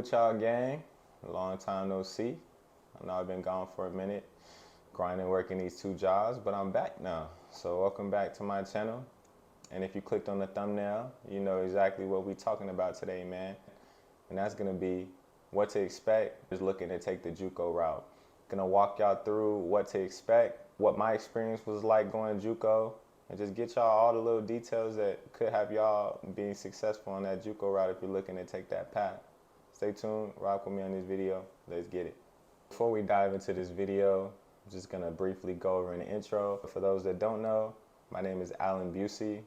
with y'all, gang? Long time no see. I know I've been gone for a minute, grinding, working these two jobs, but I'm back now. So welcome back to my channel. And if you clicked on the thumbnail, you know exactly what we're talking about today, man. And that's gonna be what to expect. Just looking to take the JUCO route. Gonna walk y'all through what to expect, what my experience was like going JUCO, and just get y'all all the little details that could have y'all being successful on that JUCO route if you're looking to take that path. Stay tuned, rock with me on this video. Let's get it. Before we dive into this video, I'm just gonna briefly go over an intro. For those that don't know, my name is Alan Busey.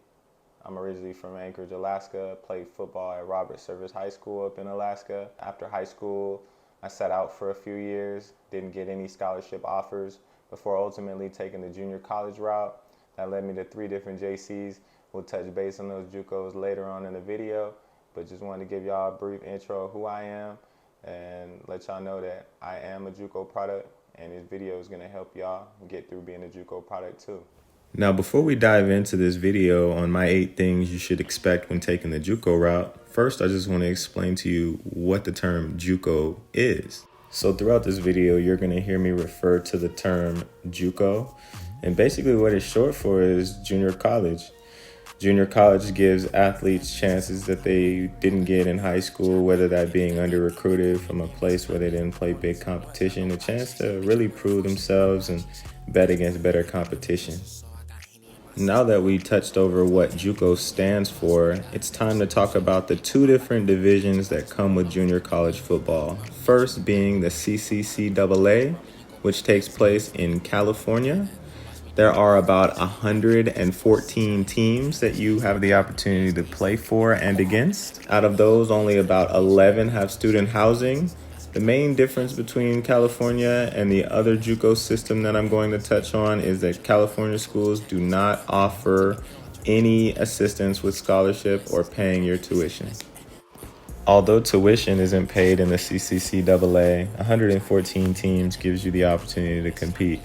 I'm originally from Anchorage, Alaska. Played football at Robert Service High School up in Alaska. After high school, I sat out for a few years, didn't get any scholarship offers before ultimately taking the junior college route. That led me to 3 different JCs. We'll touch base on those JUCOs later on in the video, but just wanted to give y'all a brief intro of who I am and let y'all know that I am a JUCO product, and this video is gonna help y'all get through being a JUCO product too. Now, before we dive into this video on my 8 things you should expect when taking the JUCO route, first I just want to explain to you what the term JUCO is. So throughout this video, you're going to hear me refer to the term JUCO, and basically what it's short for is junior college. Junior college gives athletes chances that they didn't get in high school, whether that being under-recruited from a place where they didn't play big competition, a chance to really prove themselves and bet against better competition. Now that we touched over what JUCO stands for, it's time to talk about the 2 different divisions that come with junior college football. First being the CCCAA, which takes place in California. There are about 114 teams that you have the opportunity to play for and against. Out of those, only about 11 have student housing. The main difference between California and the other JUCO system that I'm going to touch on is that California schools do not offer any assistance with scholarship or paying your tuition. Although tuition isn't paid in the CCCAA, 114 teams gives you the opportunity to compete.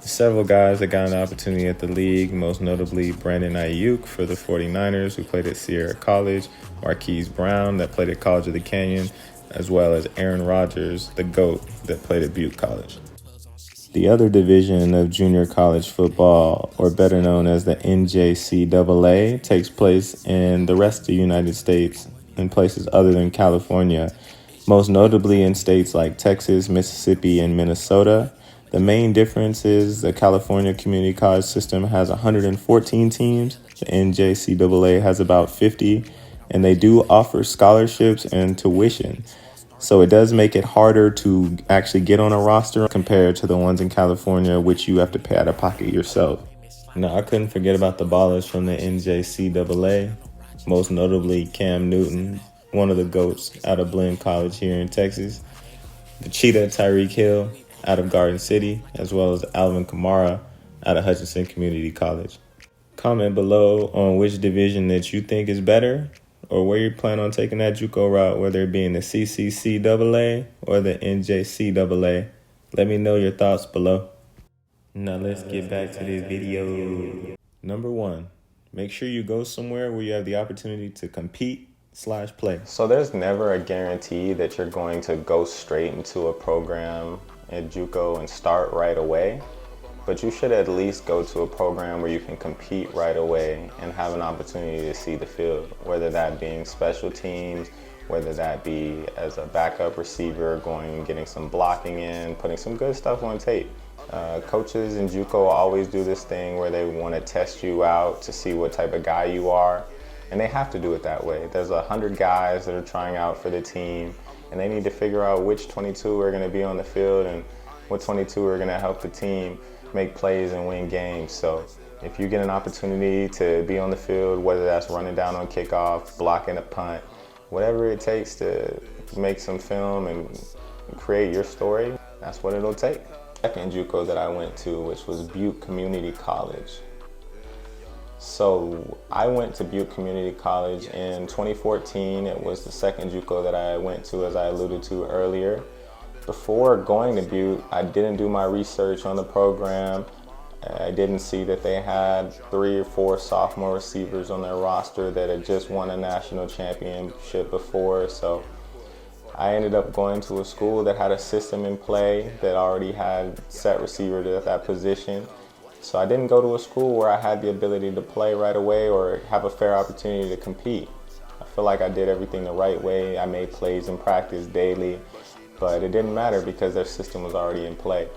Several guys that got an opportunity at the league, most notably Brandon Ayuk for the 49ers, who played at Sierra College, Marquise Brown that played at College of the Canyon, as well as Aaron Rodgers, the GOAT, that played at Butte College. The other division of junior college football, or better known as the NJCAA, takes place in the rest of the United States in places other than California, most notably in states like Texas, Mississippi, and Minnesota. The main difference is the California community college system has 114 teams. The NJCAA has about 50, and they do offer scholarships and tuition. So it does make it harder to actually get on a roster compared to the ones in California, which you have to pay out of pocket yourself. Now, I couldn't forget about the ballers from the NJCAA, most notably Cam Newton, one of the GOATs out of Blinn College here in Texas, the Cheetah Tyreek Hill out of Garden City, as well as Alvin Kamara out of Hutchinson Community College. Comment below on which division that you think is better, or where you plan on taking that JUCO route, whether it be in the CCCAA or the NJCAA. Let me know your thoughts below. Now let's get back to this video. Number 1, make sure you go somewhere where you have the opportunity to compete/play. So there's never a guarantee that you're going to go straight into a program at JUCO and start right away, but you should at least go to a program where you can compete right away and have an opportunity to see the field, whether that being special teams, whether that be as a backup receiver, going and getting some blocking in, putting some good stuff on tape. Coaches in JUCO always do this thing where they want to test you out to see what type of guy you are, and they have to do it that way. There's 100 guys that are trying out for the team, and they need to figure out which 22 are going to be on the field and what 22 are going to help the team make plays and win games. So if you get an opportunity to be on the field, whether that's running down on kickoff, blocking a punt, whatever it takes to make some film and create your story, that's what it'll take. Second JUCO that I went to, which was Butte Community College. So I went to Butte Community College in 2014. It was the second JUCO that I went to, as I alluded to earlier. Before going to Butte, I didn't do my research on the program. I didn't see that they had 3 or 4 sophomore receivers on their roster that had just won a national championship before. So I ended up going to a school that had a system in play that already had set receivers at that position. So I didn't go to a school where I had the ability to play right away or have a fair opportunity to compete. I feel like I did everything the right way. I made plays in practice daily, but it didn't matter because their system was already in play.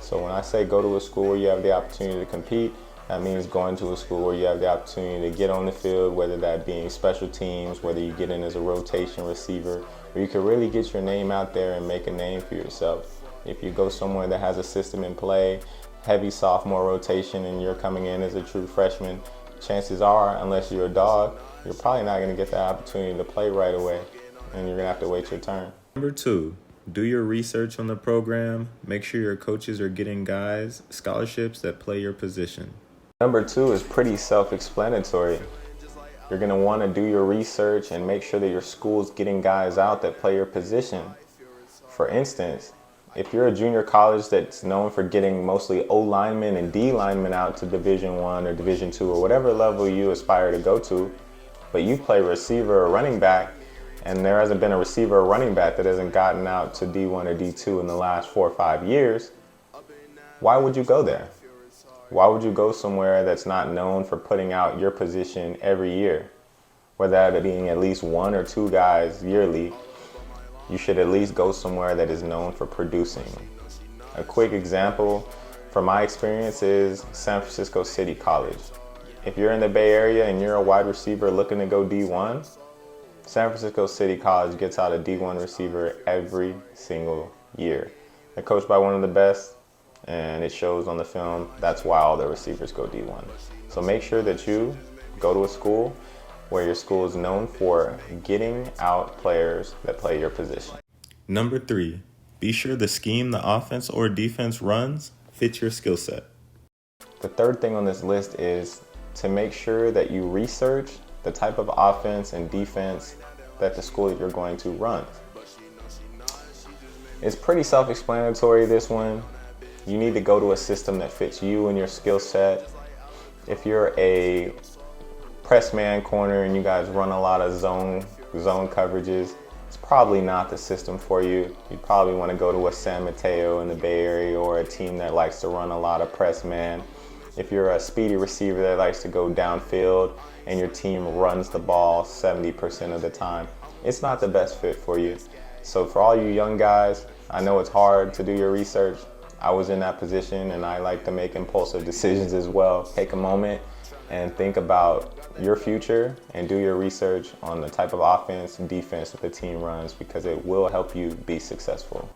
So when I say go to a school where you have the opportunity to compete, that means going to a school where you have the opportunity to get on the field, whether that being special teams, whether you get in as a rotation receiver, where you can really get your name out there and make a name for yourself. If you go somewhere that has a system in play, heavy sophomore rotation, and you're coming in as a true freshman, chances are, unless you're a dog, you're probably not going to get the opportunity to play right away, and you're going to have to wait your turn. Number 2, do your research on the program. Make sure your coaches are getting guys scholarships that play your position. Number 2 is pretty self-explanatory. You're going to want to do your research and make sure that your school's getting guys out that play your position. For instance, if you're a junior college that's known for getting mostly O linemen and D linemen out to Division I or Division II or whatever level you aspire to go to, but you play receiver or running back, and there hasn't been a receiver or running back that hasn't gotten out to D1 or D2 in the last 4 or 5 years, why would you go there? Why would you go somewhere that's not known for putting out your position every year? Whether that being at least 1 or 2 guys yearly, you should at least go somewhere that is known for producing. A quick example from my experience is San Francisco City College. If you're in the Bay Area and you're a wide receiver looking to go D1, San Francisco City College gets out a D1 receiver every single year. They're coached by one of the best, and it shows on the film. That's why all the receivers go D1. So make sure that you go to a school where your school is known for getting out players that play your position. Number 3, be sure the scheme the offense or defense runs fits your skill set. The third thing on this list is to make sure that you research the type of offense and defense that the school that you're going to run. It's pretty self-explanatory, this one. You need to go to a system that fits you and your skill set. If you're a press man corner and you guys run a lot of zone coverages, it's probably not the system for you. You probably want to go to a San Mateo in the Bay Area or a team that likes to run a lot of press man. If you're a speedy receiver that likes to go downfield and your team runs the ball 70% of the time, it's not the best fit for you. So for all you young guys, I know it's hard to do your research. I was in that position and I like to make impulsive decisions as well. Take a moment and think about your future and do your research on the type of offense and defense that the team runs, because it will help you be successful.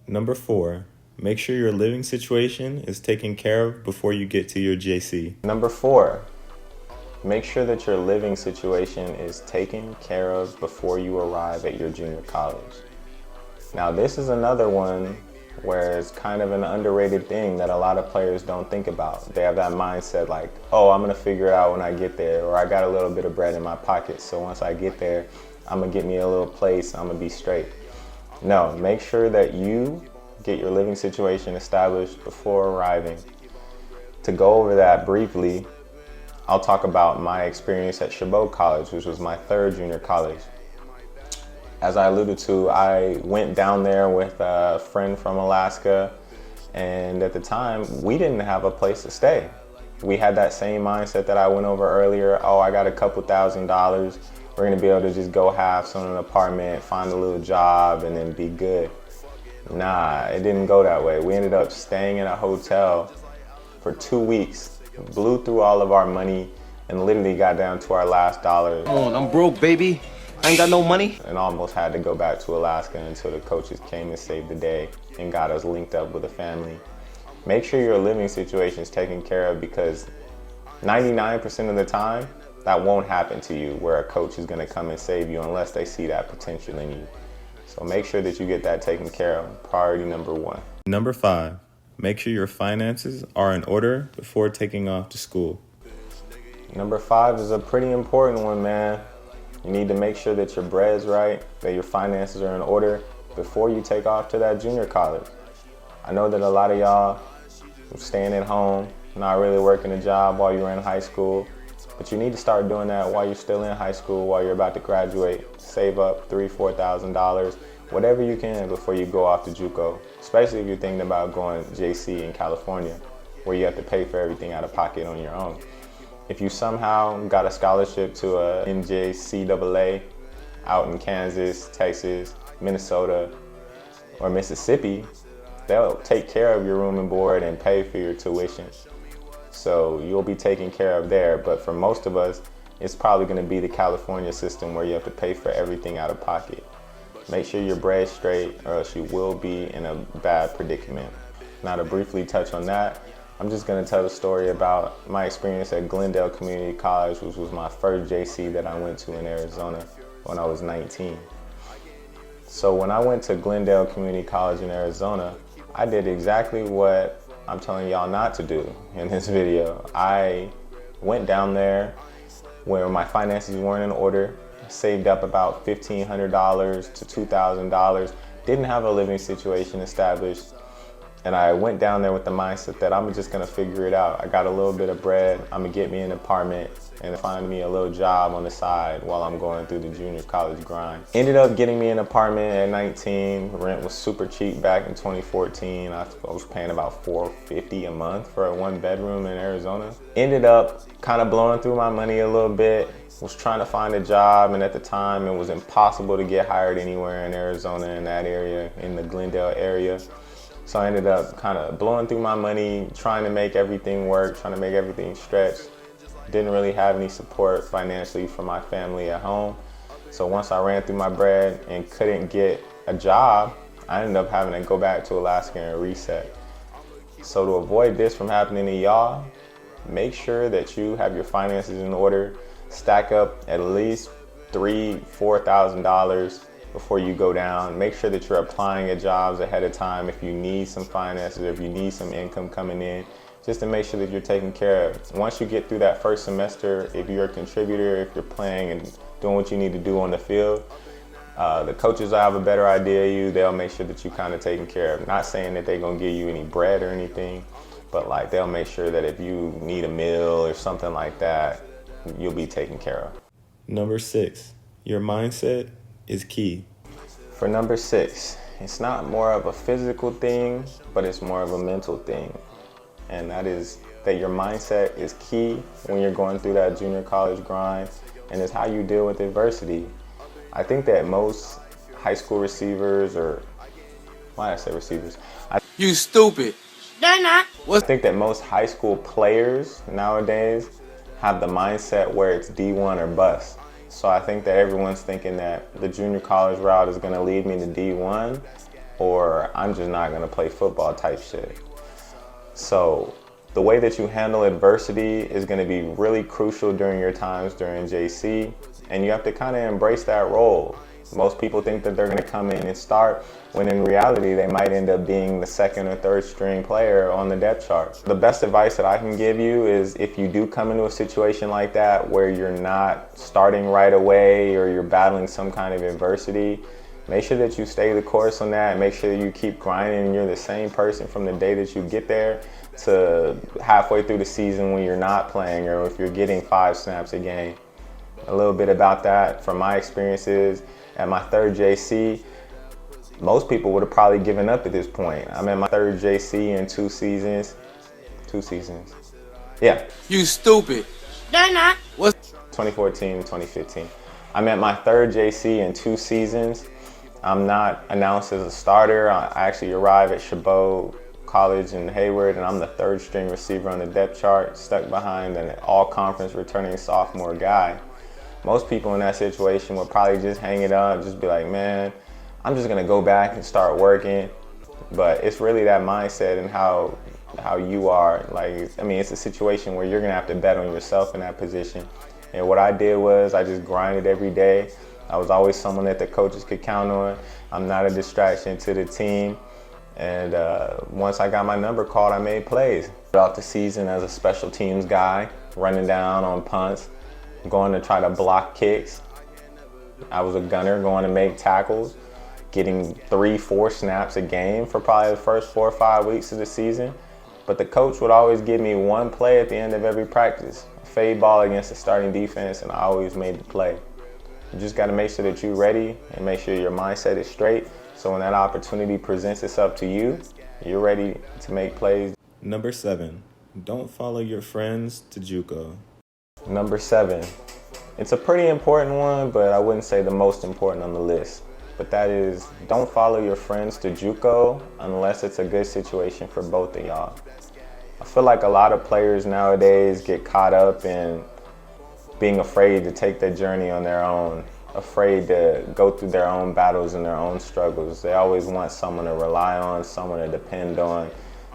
Number 4, make sure your living situation is taken care of before you get to your JC. Number 4, make sure that your living situation is taken care of before you arrive at your junior college. Now, this is another one where it's kind of an underrated thing that a lot of players don't think about. They have that mindset like, oh, I'm gonna figure it out when I get there, or I got a little bit of bread in my pocket, so once I get there, I'm gonna get me a little place, I'm gonna be straight. No, make sure that you get your living situation established before arriving. To go over that briefly, I'll talk about my experience at Juco College, which was my 3rd junior college. As I alluded to, I went down there with a friend from Alaska, and at the time, we didn't have a place to stay. We had that same mindset that I went over earlier. Oh, I got a couple $1,000s. We're gonna be able to just go have some in an apartment, find a little job, and then be good. Nah, it didn't go that way. We ended up staying in a hotel for 2 weeks, blew through all of our money, and literally got down to our last dollar. Oh, I'm broke, baby. I ain't got no money. And almost had to go back to Alaska until the coaches came and saved the day and got us linked up with a family. Make sure your living situation is taken care of, because 99% of the time, that won't happen to you where a coach is gonna come and save you unless they see that potential in you. So make sure that you get that taken care of. Priority number 1. Number 5, make sure your finances are in order before taking off to school. Number 5 is a pretty important one, man. You need to make sure that your bread's right, that your finances are in order before you take off to that junior college. I know that a lot of y'all are staying at home, not really working a job while you're in high school, but you need to start doing that while you're still in high school, while you're about to graduate. Save up $3,000, $4,000, whatever you can before you go off to Juco, especially if you're thinking about going JC in California, where you have to pay for everything out of pocket on your own. If you somehow got a scholarship to a NJCAA out in Kansas, Texas, Minnesota, or Mississippi, they'll take care of your room and board and pay for your tuition. So you'll be taken care of there. But for most of us, it's probably going to be the California system where you have to pay for everything out of pocket. Make sure your bread's straight, or else you will be in a bad predicament. Now, to briefly touch on that, I'm just going to tell the story about my experience at Glendale Community College, which was my first JC that I went to in Arizona when I was 19. So when I went to Glendale Community College in Arizona, I did exactly what I'm telling y'all not to do in this video. I went down there where my finances weren't in order, saved up about $1,500 to $2,000, didn't have a living situation established, and I went down there with the mindset that I'm just gonna figure it out. I got a little bit of bread, I'm gonna get me an apartment and find me a little job on the side while I'm going through the junior college grind. Ended up getting me an apartment at 19. Rent was super cheap back in 2014. I was paying about $450 a month for a 1-bedroom in Arizona. Ended up kind of blowing through my money a little bit. Was trying to find a job, and at the time it was impossible to get hired anywhere in Arizona in that area, in the Glendale area. So I ended up kind of blowing through my money, trying to make everything work, trying to make everything stretch. Didn't really have any support financially from my family at home. So once I ran through my bread and couldn't get a job, I ended up having to go back to Alaska and reset. So to avoid this from happening to y'all, make sure that you have your finances in order. Stack up at least $3,000–$4,000 before you go down. Make sure that you're applying at jobs ahead of time if you need some finances, or if you need some income coming in, just to make sure that you're taken care of. Once you get through that first semester, if you're a contributor, if you're playing and doing what you need to do on the field, the coaches will have a better idea of you. They'll make sure that you kind of taken care of. Not saying that they're gonna give you any bread or anything, but like they'll make sure that if you need a meal or something like that, you'll be taken care of. Number 6, your mindset is key. For number 6, it's not more of a physical thing, but it's more of a mental thing. And that is that your mindset is key when you're going through that junior college grind, and it's how you deal with adversity. I think that most high school receivers, or why did I say receivers? You stupid. They're not. I think that most high school players nowadays have the mindset where it's D1 or bust. So I think that everyone's thinking that the junior college route is gonna lead me to D1, or I'm just not gonna play football type shit. So the way that you handle adversity is gonna be really crucial during your times during JC, and you have to kind of embrace that role. Most people think that they're gonna come in and start, when in reality they might end up being the 2nd or 3rd string player on the depth chart. The best advice that I can give you is, if you do come into a situation like that where you're not starting right away, or you're battling some kind of adversity, make sure that you stay the course on that. Make sure you keep grinding and you're the same person from the day that you get there to halfway through the season when you're not playing, or if you're getting 5 snaps a game. A little bit about that from my experiences. At my 3rd JC, most people would have probably given up at this point. I'm at my 3rd JC in 2 seasons. 2 seasons. Yeah. You stupid. They're not. What? 2014 and 2015. I'm at my 3rd JC in 2 seasons. I'm not announced as a starter. I actually arrive at Chabot College in Hayward, and I'm the 3rd string receiver on the depth chart, stuck behind an all-conference returning sophomore guy. Most people in that situation would probably just hang it up, just be like, man, I'm just gonna go back and start working. But it's really that mindset and how you are. Like, I mean, it's a situation where you're gonna have to bet on yourself in that position. And what I did was I just grinded every day. I was always someone that the coaches could count on. I'm not a distraction to the team. And once I got my number called, I made plays. Throughout the season as a special teams guy, running down on punts, going to try to block kicks. I was a gunner going to make tackles, getting 3-4 snaps a game for probably the first 4 or 5 weeks of the season. But the coach would always give me one play at the end of every practice, a fade ball against the starting defense, and I always made the play. You just got to make sure that you're ready and make sure your mindset is straight. So when that opportunity presents itself to you, you're ready to make plays. Number 7, don't follow your friends to Juco. Number 7, it's a pretty important one, but I wouldn't say the most important on the list. But that is, don't follow your friends to Juco unless it's a good situation for both of y'all. I feel like a lot of players nowadays get caught up in being afraid to take their journey on their own, afraid to go through their own battles and their own struggles. They always want someone to rely on, someone to depend on,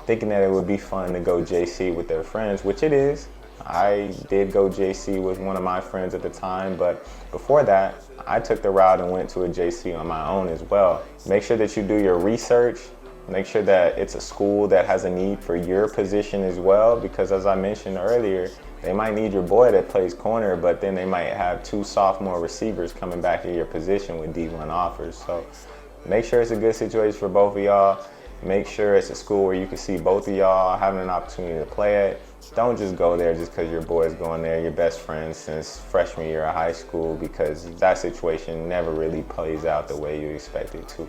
thinking that it would be fun to go JC with their friends, which it is. I did go JC with one of my friends at the time, but before that, I took the route and went to a JC on my own as well. Make sure that you do your research. Make sure that it's a school that has a need for your position as well, because as I mentioned earlier, they might need your boy that plays corner, but then they might have 2 sophomore receivers coming back in your position with D1 offers. So make sure it's a good situation for both of y'all. Make sure it's a school where you can see both of y'all having an opportunity to play at. Don't just go there just because your boy's going there, your best friend since freshman year of high school, because that situation never really plays out the way you expect it to.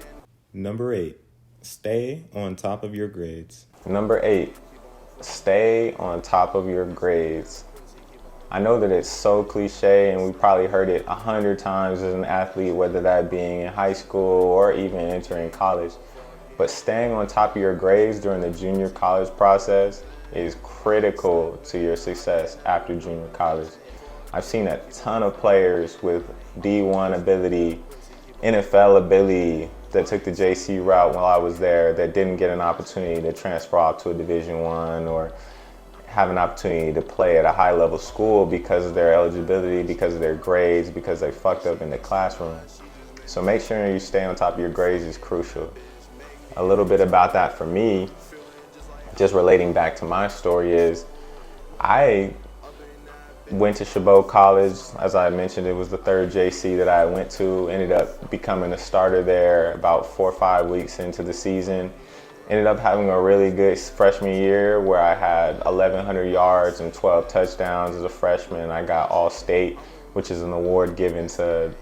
Number 8, stay on top of your grades. Number 8, stay on top of your grades. I know that it's so cliche and we probably heard it 100 times as an athlete, whether that being in high school or even entering college. But staying on top of your grades during the junior college process is critical to your success after junior college. I've seen a ton of players with D1 ability, NFL ability, that took the JC route while I was there that didn't get an opportunity to transfer off to a Division I or have an opportunity to play at a high level school because of their eligibility, because of their grades, because they fucked up in the classroom. So make sure you stay on top of your grades is crucial. A little bit about that for me, just relating back to my story, is I went to Chabot College. As I mentioned, it was the 3rd JC that I went to. Ended up becoming a starter there about 4 or 5 weeks into the season. Ended up having a really good freshman year where I had 1,100 yards and 12 touchdowns as a freshman. I got All-State, which is an award given to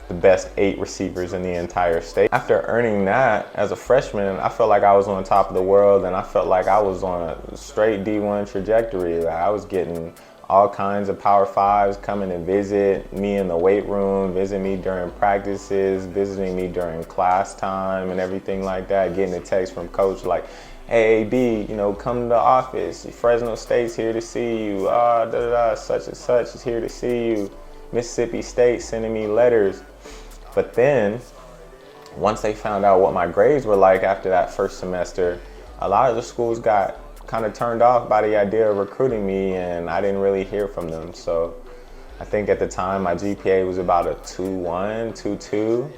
the best 8 receivers in the entire state. After earning that as a freshman, I felt like I was on top of the world, and I felt like I was on a straight D1 trajectory. Like I was getting all kinds of Power 5s coming to visit me in the weight room, visit me during practices, visiting me during class time and everything like that, getting a text from coach like, hey, AB, come to the office. Fresno State's here to see you. Such and such is here to see you. Mississippi State sending me letters. But then, once they found out what my grades were like after that first semester, a lot of the schools got kind of turned off by the idea of recruiting me, and I didn't really hear from them. So I think at the time my GPA was about a 2.1, 2.2,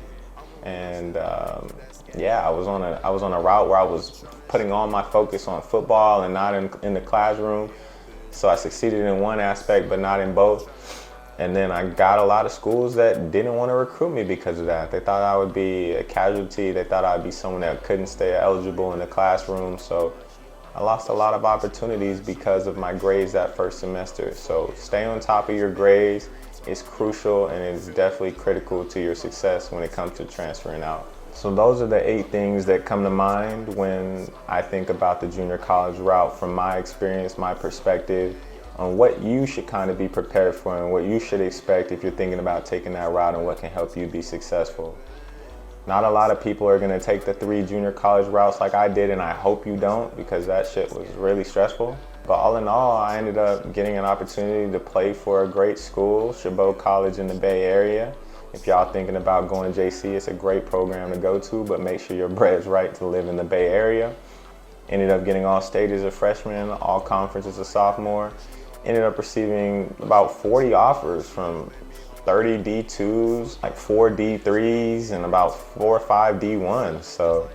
and I was on a route where I was putting all my focus on football and not in the classroom. So I succeeded in one aspect, but not in both. And then I got a lot of schools that didn't want to recruit me because of that. They thought I would be a casualty. They thought I'd be someone that couldn't stay eligible in the classroom. So I lost a lot of opportunities because of my grades that first semester. So stay on top of your grades is crucial, and it's definitely critical to your success when it comes to transferring out. So those are the 8 things that come to mind when I think about the junior college route from my experience, my perspective, on what you should kind of be prepared for and what you should expect if you're thinking about taking that route and what can help you be successful. Not a lot of people are gonna take the 3 junior college routes like I did, and I hope you don't, because that shit was really stressful. But all in all, I ended up getting an opportunity to play for a great school, Chabot College in the Bay Area. If y'all thinking about going JC, it's a great program to go to, but make sure your bread's right to live in the Bay Area. Ended up getting All-State as a freshman, all conference as a sophomore. Ended up receiving about 40 offers from 30 D2s, like 4 D3s, and about 4 or 5 D1s. So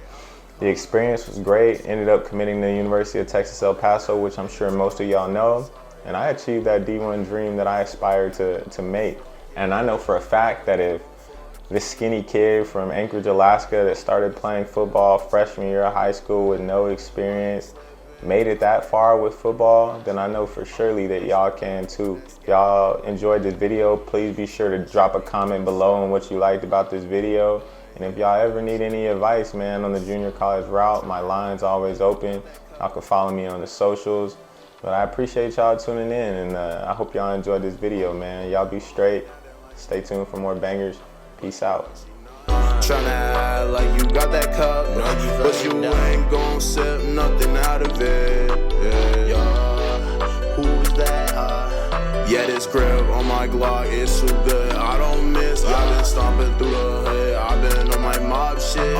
the experience was great. Ended up committing to the University of Texas El Paso, which I'm sure most of y'all know. And I achieved that D1 dream that I aspired to make. And I know for a fact that if this skinny kid from Anchorage, Alaska that started playing football freshman year of high school with no experience made it that far with football, then I know for surely that y'all can too. If y'all enjoyed this video, please be sure to drop a comment below on what you liked about this video. And if y'all ever need any advice, man, on the junior college route, my line's always open. Y'all can follow me on the socials. But I appreciate y'all tuning in, and I hope y'all enjoyed this video, man. Y'all be straight. Stay tuned for more bangers. Peace out. Tryna act like you got that cup, but you ain't gon' sip nothing out of it. Yeah. Who's that? Yeah, this grip on my Glock is too good. I don't miss. I've been stomping through the hood. I've been on my mob shit.